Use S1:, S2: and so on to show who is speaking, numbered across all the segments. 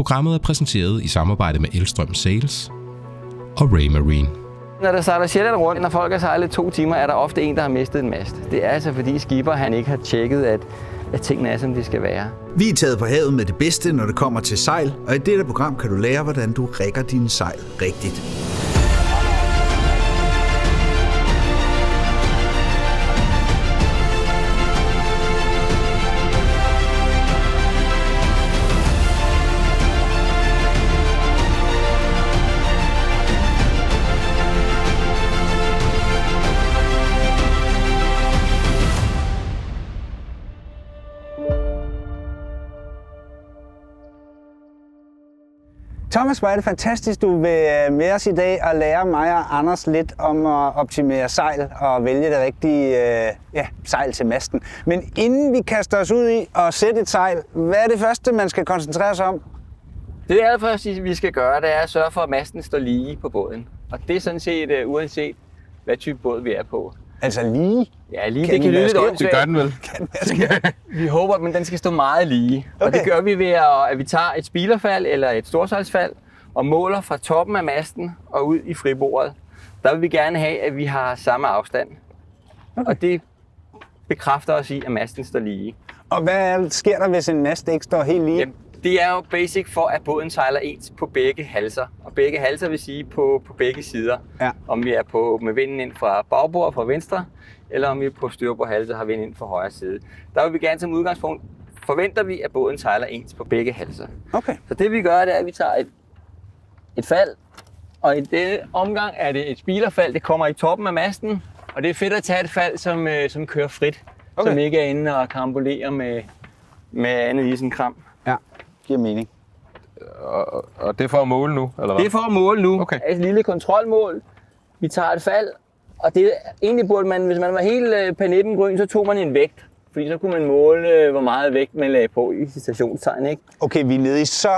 S1: Programmet er præsenteret i samarbejde med Elstrøm Sales og Ray Marine.
S2: Når der sejler Sjælland rundt, når folk har sejlet 2 timer, er der ofte en, der har mistet en mast. Det er altså fordi skipper han ikke har tjekket, at tingene er, som de skal være.
S3: Vi er taget på havet med det bedste, når det kommer til sejl, og i dette program kan du lære, hvordan du rigger dine sejl rigtigt.
S4: Thomas, hvor er det fantastisk, du vil med os i dag og lære mig og Anders lidt om at optimere sejl og vælge det rigtige sejl til masten. Men inden vi kaster os ud i at sætte et sejl, hvad er det første, man skal koncentrere sig om?
S2: Det allerførste, vi skal gøre, det er at sørge for, at masten står lige på båden. Og det er sådan set uanset, hvad type båd vi er på.
S4: Altså lige?
S2: Ja, lige. Det kan lyde lidt ondt.
S1: Det gør den vel.
S2: Vi håber, at den skal stå meget lige. Okay. Og det gør vi ved, at vi tager et spilerfald eller et storsejlsfald og måler fra toppen af masten og ud i fribordet. Der vil vi gerne have, at vi har samme afstand. Okay. Og det bekræfter os i, at masten står lige.
S4: Og hvad sker der, hvis en mast ikke står helt lige?
S2: Jamen, det er jo basic for, at båden sejler ens på begge halser. Og begge halser vil sige på begge sider. Ja. Om vi er med vinden ind fra bagbord fra venstre, eller om vi er på styrbordhalse har vinden ind fra højre side. Der vil vi gerne som udgangspunkt, forventer vi, at båden sejler ens på begge halser. Okay. Så det vi gør, det er, at vi tager et fald, og i denne omgang er det et spilerfald. Det kommer i toppen af masten, og det er fedt at tage et fald, som kører frit. Okay. Som ikke er inde og karambolerer med andet isenkram.
S4: Ja, giver mening.
S1: Og det er for at måle nu, eller hvad?
S2: Det er for at måle nu. Okay. Et lille kontrolmål. Vi tager et fald, og det egentlig burde man, hvis man var helt panettengrøn, så tog man en vægt. Fordi så kunne man måle, hvor meget vægt man lagde på i citationstegn, ikke?
S4: Okay, vi er nede i så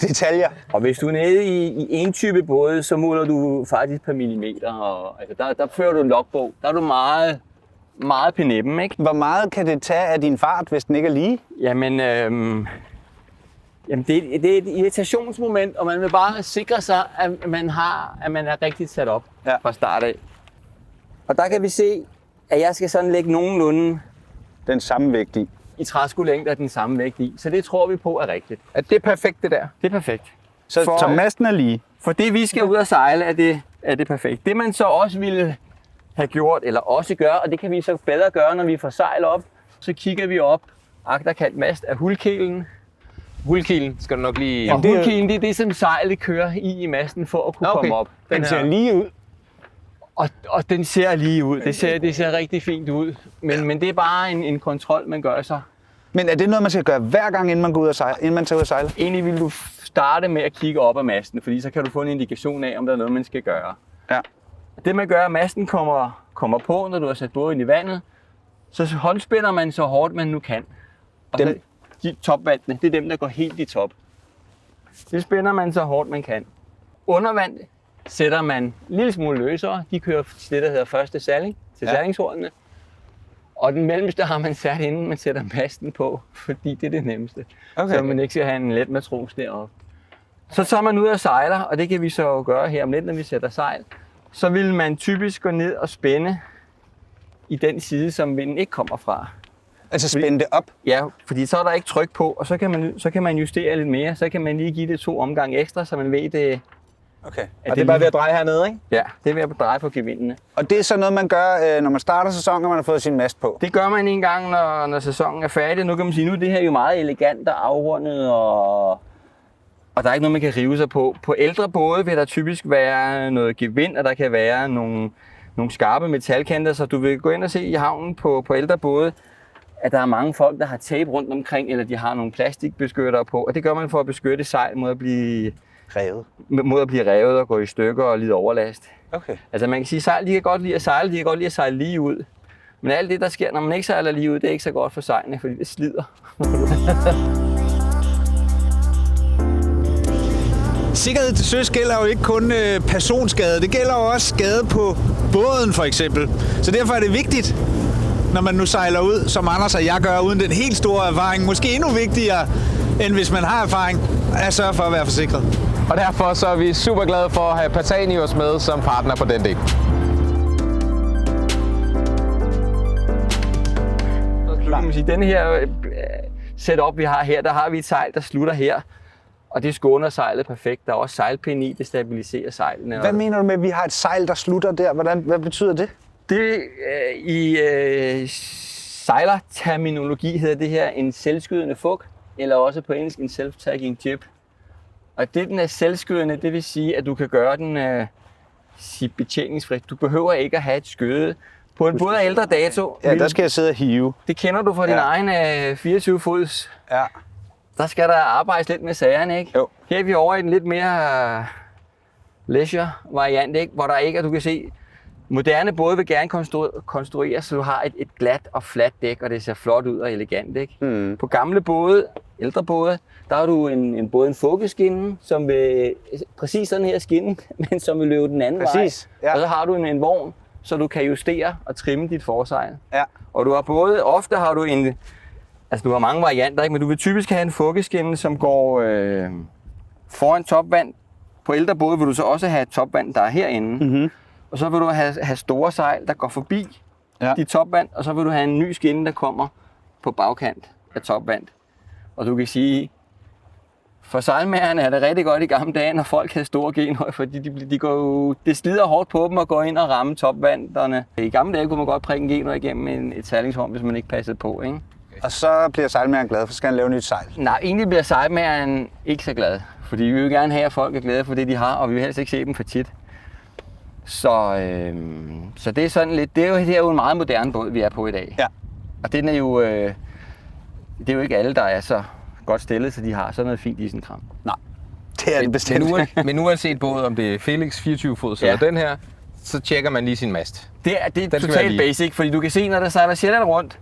S4: detaljer.
S2: Og hvis du er nede i en type båd, så måler du faktisk per millimeter. Og, altså, der fører du en logbog. Der er du meget peneppen, ikke?
S4: Hvor meget kan det tage af din fart, hvis den ikke er lige?
S2: Jamen det er et irritationsmoment, og man vil bare sikre sig, at man er rigtigt sat op fra start af. Og der kan vi se, at jeg skal sådan lægge nogenlunde
S4: den samme vægt i.
S2: I træskolængder den samme vægt i. Så det tror vi på er rigtigt.
S4: Er det perfekt, det der?
S2: Det er perfekt.
S4: Så masten er lige?
S2: For det vi skal ud og sejle, er det perfekt. Det man så også ville have gjort, eller også gør, og det kan vi så bedre gøre, når vi får sejl op, så kigger vi op, agterkant mast af hulkælen.
S1: Hulkilen skal du nok lige...
S2: Og hulkilen, det er det, som sejlet kører i masten for at kunne komme op.
S4: Den ser lige ud.
S2: Og den ser lige ud. Det ser rigtig fint ud. Men det er bare en kontrol, man gør sig.
S4: Men er det noget, man skal gøre hver gang, inden man går ud og sejle, inden man tager ud og sejle?
S2: Egentlig vil du starte med at kigge op ad masten, fordi så kan du få en indikation af, om der er noget, man skal gøre. Ja. Det man gør, at masten kommer på, når du har sat båden i vandet, så håndspænder man så hårdt, man nu kan. Og de topvandene, det er dem, der går helt i top. Det spænder man så hårdt, man kan. Under vand sætter man en lille smule løsere. De kører det, der hedder første sejling til sejlingshornene. Og den mellemste har man sat, inden man sætter masten på, fordi det er det nemmeste. Okay. Så man ikke skal have en let matros deroppe. Så tager man ud og sejler, og det kan vi så gøre her om lidt, når vi sætter sejl. Så vil man typisk gå ned og spænde i den side, som vinden ikke kommer fra.
S4: Altså spænde det op?
S2: Ja, fordi så er der ikke tryk på, og så kan man justere lidt mere. Så kan man lige give det 2 omgange ekstra, så man ved det.
S4: Okay, og det er bare ved at dreje hernede, ikke?
S2: Ja, det er ved at dreje på gevindene.
S4: Og det er så noget, man gør, når man starter sæsonen, og man har fået sin mast på?
S2: Det gør man en gang, når sæsonen er færdig. Nu kan man sige, nu det her er jo meget elegant og afrundet, og der er ikke noget, man kan rive sig på. På ældre både vil der typisk være noget gevind, og der kan være nogle skarpe metalkanter, så du vil gå ind og se i havnen på ældre både, at der er mange folk, der har tape rundt omkring, eller de har nogle plastikbeskyttere på, og det gør man for at beskytte sejl mod at blive revet og gå i stykker og lide overlast. Okay. Altså man kan sige, at sejl, de kan godt lide at sejle, de kan godt lide at sejle lige ud. Men alt det, der sker, når man ikke sejler lige ud, det er ikke så godt for sejlene, fordi det slider.
S3: Sikkerhed til søs gælder jo ikke kun personskade, det gælder jo også skade på båden for eksempel. Så derfor er det vigtigt, når man nu sejler ud, som Anders og jeg gør, uden den helt store erfaring, måske endnu vigtigere, end hvis man har erfaring, at sørge for at være forsikret.
S5: Og derfor så er vi super glade for at have Patanius med som partner på den del.
S2: Kan man sige, den her setup, vi har her, der har vi et sejl, der slutter her. Og det skåner sejlet perfekt. Der er også sejlpinde i, det stabiliserer sejlene.
S4: Hvad mener du med, at vi har et sejl, der slutter der? Hvad betyder det?
S2: Det i sejlerterminologi hedder det her en selvskydende fug, eller også på engelsk en self-tagging jib. Og det, den er selvskydende, det vil sige, at du kan gøre den betjeningsfrit. Du behøver ikke at have et skøde. På en båd af ældre dato.
S4: Ja, der skal jeg sidde og hive.
S2: Det kender du fra din egen 24-fods.
S4: Ja.
S2: Der skal der arbejdes lidt med sagerne, ikke?
S4: Jo.
S2: Her er vi over i en lidt mere leisure-variant, ikke? Hvor der ikke, og du kan se, moderne både vil gerne konstruere, så du har et glat og fladt dæk, og det ser flot ud og elegant, ikke?
S4: Mm.
S2: På gamle både, ældre både, der har du både en fokuskinne, som vil præcis sådan her skinne, men som vil løbe den anden vej. Ja. Og så har du en vogn, så du kan justere og trimme dit forsejl.
S4: Ja.
S2: Og du har ofte har du du har mange varianter, ikke? Men du vil typisk have en fokuskinne, som går foran topvand. På ældre både vil du så også have et topvand, der er herinde. Mm-hmm. Og så vil du have store sejl, der går forbi dit topvand, og så vil du have en ny skinne, der kommer på bagkant af topvand. Og du kan sige, for sejlmagerne er det rigtig godt i gamle dage, når folk havde store genhøj, fordi det slider hårdt på dem at gå ind og ramme topvanderne. I gamle dage kunne man godt prikke en genhøj igennem et sejlingshorn, hvis man ikke passede på, ikke?
S4: Og så bliver sejlmageren glad, for så skal han lave nyt sejl.
S2: Nej, egentlig bliver sejlmageren ikke så glad, fordi vi vil gerne have, at folk er glade for det, de har, og vi vil helst ikke se dem for tit. Så det er sådan lidt, det er jo en meget moderne båd, vi er på i dag.
S4: Ja.
S2: Og det er jo ikke alle, der er så godt stillet, så de har sådan noget fint isenkram.
S4: Nej, det er det bestemt.
S5: Men uanset både om det er Felix 24-fods eller den her, så tjekker man lige sin mast.
S2: Det er totalt basic, fordi du kan se, når der sejler Sjælland rundt,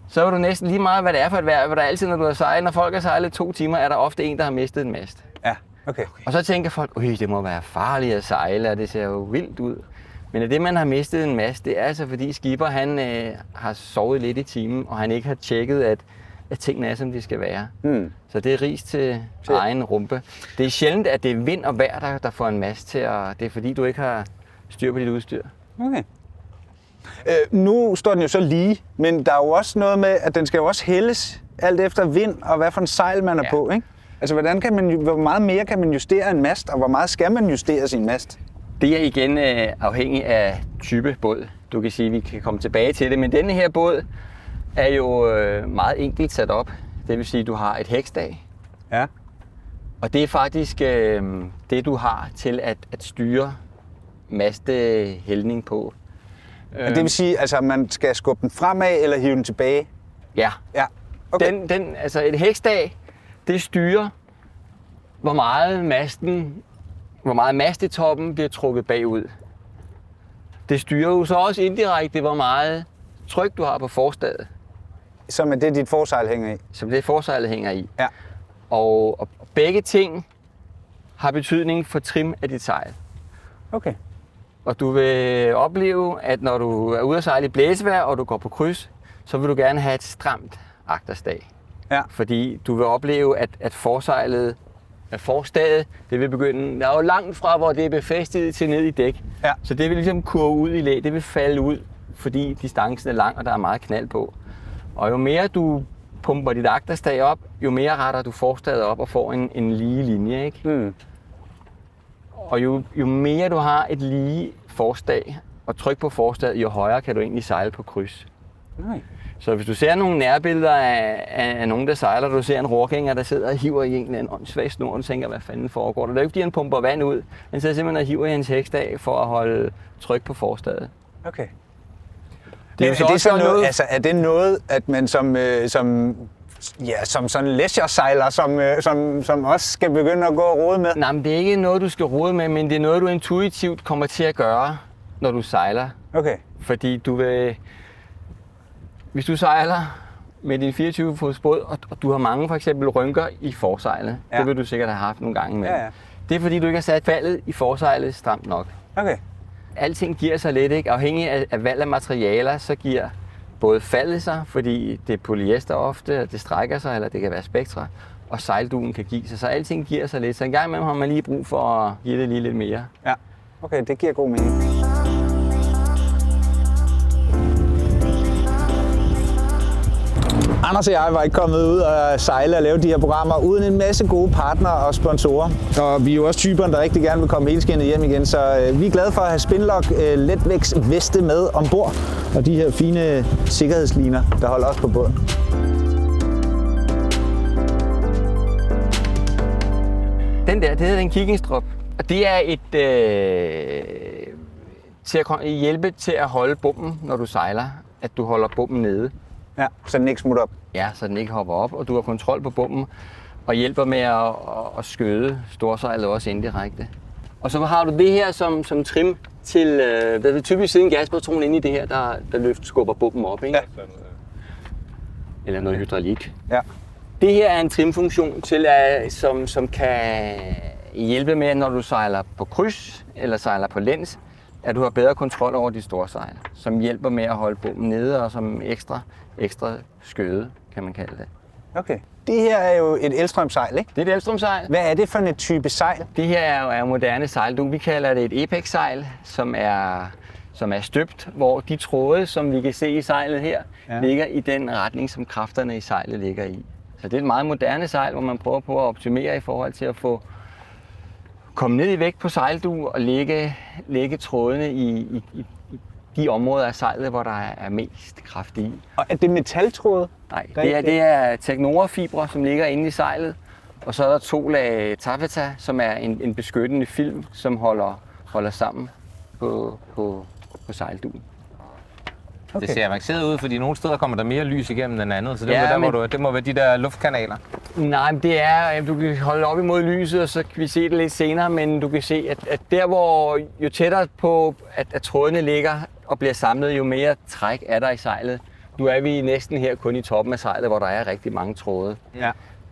S2: så er du næsten lige meget, hvad det er for et vejr. Hvad der altid, når du har sejlet, når folk har sejlet 2 timer, er der ofte en, der har mistet en mast.
S4: Ja, okay.
S2: Og så tænker folk, det må være farligt at sejle, og det ser jo vildt ud. Men det, man har mistet en mast, det er altså fordi skipper, han har sovet lidt i timen, og han ikke har tjekket, at tingene er, som de skal være. Så det er ris til egen rumpe. Det er sjældent, at det er vind og vejr, der får en mast til, og det er fordi, du ikke har styr på dit udstyr.
S4: Okay. Nu står den jo så lige, men der er jo også noget med, at den skal jo også hældes alt efter vind og hvad for en sejl man er på, ikke? Altså, hvor meget mere kan man justere en mast, og hvor meget skal man justere sin mast?
S2: Det er igen afhængig af type båd. Du kan sige, at vi kan komme tilbage til det, men denne her båd er jo meget enkelt sat op. Det vil sige, at du har et hæksdag.
S4: Ja.
S2: Og det er faktisk det, du har til at styre mastehældning på.
S4: Det vil sige, at man skal skubbe den fremad eller hive den tilbage?
S2: Ja.
S4: Okay.
S2: Et hæksdag, det styrer, hvor meget mastetoppen bliver trukket bagud. Det styrer jo så også indirekte, hvor meget tryk du har på forstadet.
S4: Som er det, dit forsejl hænger i?
S2: Som det forsejlet hænger i.
S4: Ja.
S2: Og begge ting har betydning for trim af dit sejl.
S4: Okay.
S2: Og du vil opleve, at når du er ude at sejle i blæsevejr, og du går på kryds, så vil du gerne have et stramt agterstag.
S4: Ja.
S2: Fordi du vil opleve, at forsejlet, at forstadet, det vil begynde, der er jo langt fra, hvor det er befæstet til ned i dæk.
S4: Ja.
S2: Så det vil ligesom kurve ud i læ, det vil falde ud, fordi distancen er lang, og der er meget knald på. Og jo mere du pumper dit agterstag op, jo mere retter du forstadet op og får en lige linje, ikke?
S4: Mm.
S2: Og jo mere du har et lige forstag og tryk på forstadet, jo højere kan du egentlig sejle på kryds.
S4: Okay.
S2: Så hvis du ser nogle nærbilleder af nogen, der sejler, du ser en rorgænger, der sidder og hiver i en eller anden åndssvag snor, og tænker, hvad fanden foregår der? Det er jo ikke, fordi han pumper vand ud. Han sidder simpelthen og hiver i hans hæksdag for at holde tryk på forstadet.
S4: Okay. Er det noget, at man som sådan leisure-sejler, som også skal begynde at gå og rode med?
S2: Nej, men det er ikke noget, du skal rode med, men det er noget, du intuitivt kommer til at gøre, når du sejler.
S4: Okay.
S2: Fordi hvis du sejler med din 24-fods båd, og du har mange for eksempel rynker i forsejlet, det vil du sikkert have haft nogle gange med.
S4: Ja.
S2: Det er fordi, du ikke har sat faldet i forsejlet stramt nok.
S4: Okay.
S2: Alting giver sig lidt, ikke? Afhængig af valg af materialer, så giver både faldet sig, fordi det er polyester ofte, og det strækker sig, eller det kan være spektra. og sejlduen kan give sig. Så alting giver sig lidt. Så en gang imellem har man lige brug for at give det lige lidt mere.
S4: Ja, okay, det giver god mening. Anders og jeg var ikke kommet ud og sejle og lave de her programmer uden en masse gode partnere og sponsorer. Og vi er jo også typerne, der rigtig gerne vil komme helskindet hjem igen, så vi er glade for at have Spinlock letvægts veste med ombord. Og de her fine sikkerhedsliner, der holder os på båden.
S2: Den der, det hedder en kickingstrop. Og det er et til at hjælpe til at holde bommen, når du sejler. At du holder bommen nede.
S4: Ja, så den ikke smutter op.
S2: Ja, så den ikke hopper op, og du har kontrol på bommen og hjælper med at skøde storsejlet også indirekte. Og så har du det her som trim til, der vil typisk sidde en gaspatron inde i det her, der skubber bommen op, ikke?
S4: Ja.
S2: Eller noget hydraulik.
S4: Ja.
S2: Det her er en trimfunktion til, som kan hjælpe med, når du sejler på kryds eller sejler på læns, at du har bedre kontrol over de store sejl, som hjælper med at holde bommen nede og som ekstra skøde, kan man kalde det.
S4: Okay. Det her er jo et elstrømsejl, ikke?
S2: Det er et elstrømsejl.
S4: Hvad er det for en type sejl?
S2: Det her er moderne sejldug. Vi kalder det et Apex-sejl, som er støbt, hvor de tråde, som vi kan se i sejlet her, ligger i den retning, som kræfterne i sejlet ligger i. Så det er et meget moderne sejl, hvor man prøver på at optimere i forhold til at komme ned i vægt på sejldug og lægge trådene i de områder af sejlet, hvor der er mest kraft i.
S4: Og er det metaltråd?
S2: Nej, det er Technora-fibre, som ligger inde i sejlet. Og så er der 2 lag taffeta, som er en beskyttende film, som holder sammen på sejlduen.
S5: Okay. Det ser avanceret ud, fordi nogle steder kommer der mere lys igennem end andet, så det, det må være de der luftkanaler.
S2: Nej, det er, du kan holde op imod lyset, og så kan vi se det lidt senere, men du kan se, at der hvor jo tættere på, at trådene ligger og bliver samlet, jo mere træk er der i sejlet. Nu er vi næsten her kun i toppen af sejlet, hvor der er rigtig mange tråde.
S4: Ja.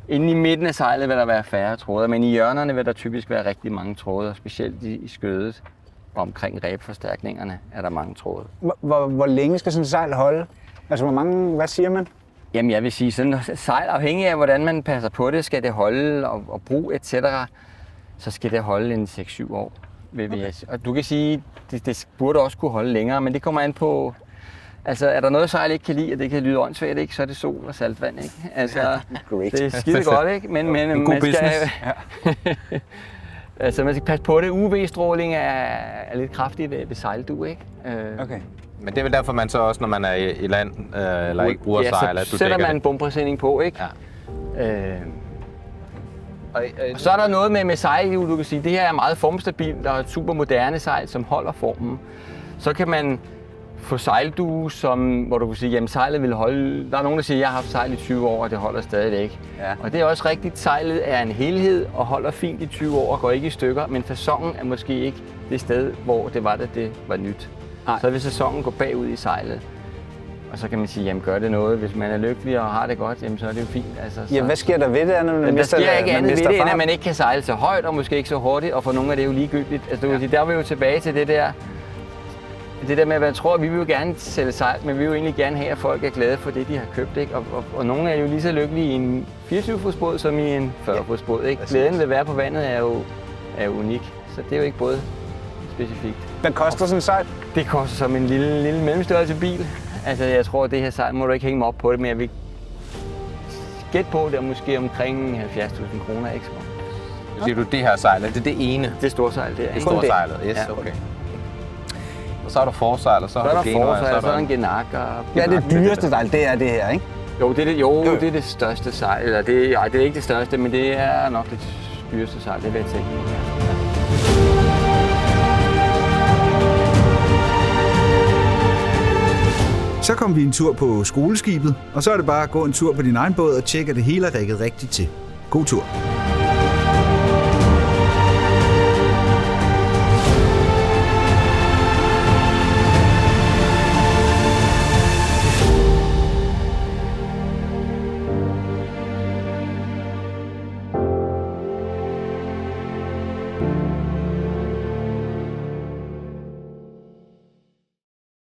S2: Inde i midten af sejlet vil der være færre tråde, men i hjørnerne vil der typisk være rigtig mange tråde, og specielt i skødet. Omkring ræbforstærkningerne er der mange tråde.
S4: Hvor længe skal sådan et sejl holde? Altså hvor mange, hvad siger man?
S2: Jamen jeg vil sige, sådan et sejl, afhængig af hvordan man passer på det, skal det holde og brug etc., så skal det holde en 6-7 år. Okay. Og du kan sige, det burde også kunne holde længere, men det kommer an på, altså er der noget sejl ikke kan lide, og det kan lyde åndssvagt, ikke, så er det sol og saltvand, ikke? Altså, det er skide godt, ikke? Men man skal... Altså man skal passe på det. UV-stråling er lidt kraftig ved sejldug, ikke?
S4: Okay.
S5: Men det er vel derfor, man så også, når man er i land eller ikke bruger sejl, at du
S2: sætter man en bompræsending på, ikke?
S5: Ja.
S2: Og så er der noget med sejlhjul, du kan sige, det her er meget formstabilt og et super moderne sejl, som holder formen. Så kan man få sejldue, hvor du kan sige, jamen sejlet vil holde. Der er nogen, der siger, jeg har haft sejl i 20 år, og det holder stadigvæk. Ja. Og det er også rigtigt. Sejlet er en helhed og holder fint i 20 år og går ikke i stykker, men sæsonen er måske ikke det sted, hvor det var nyt. Nej. Så vil sæsonen gå bagud i sejlet. Og så kan man sige, jamen gør det noget. Hvis man er lykkelig og har det godt, jamen så er det jo fint. Altså,
S4: ja, hvad sker der ved det, når man mister
S2: der sker ikke andet ved det, end at man ikke kan sejle så højt og måske ikke så hurtigt, og for nogle er det jo ligegyldigt. Altså, du kan sige, der er vi jo tilbage til det der med, at jeg tror, at vi vil jo gerne sælge sejl, men vi vil jo egentlig gerne have, at folk er glade for det, de har købt, ikke? Og nogle er jo lige så lykkelige i en 24-fodsbåd som i en 40-fodsbåd, ikke? Glæden ved at være på vandet er jo unik, så det er jo ikke både specifikt.
S4: Hvad koster sådan en sejl?
S2: Det koster som en lille mellemstørrelse bil. Altså, jeg tror, at det her sejl må du ikke hænge mig op på det, men jeg vil gætte på, det er måske omkring 70.000 kroner ekstra.
S5: Så siger du, det her sejl, er det ene?
S2: Det store sejl, det er.
S5: Det store sejlet, yes, ja. Okay. Og så er der forsejl, og så har du
S2: genar, og så er der en genak.
S4: Ja, det dyreste sejl, det er det her, ikke?
S2: Jo, det er det største sejl. Eller det er ikke det største, men det er nok det dyreste sejl, det vil jeg tænke. Ja.
S6: Så kom vi en tur på skoleskibet, og så er det bare at gå en tur på din egen båd og tjekke, at det hele er rigget rigtigt til. God tur!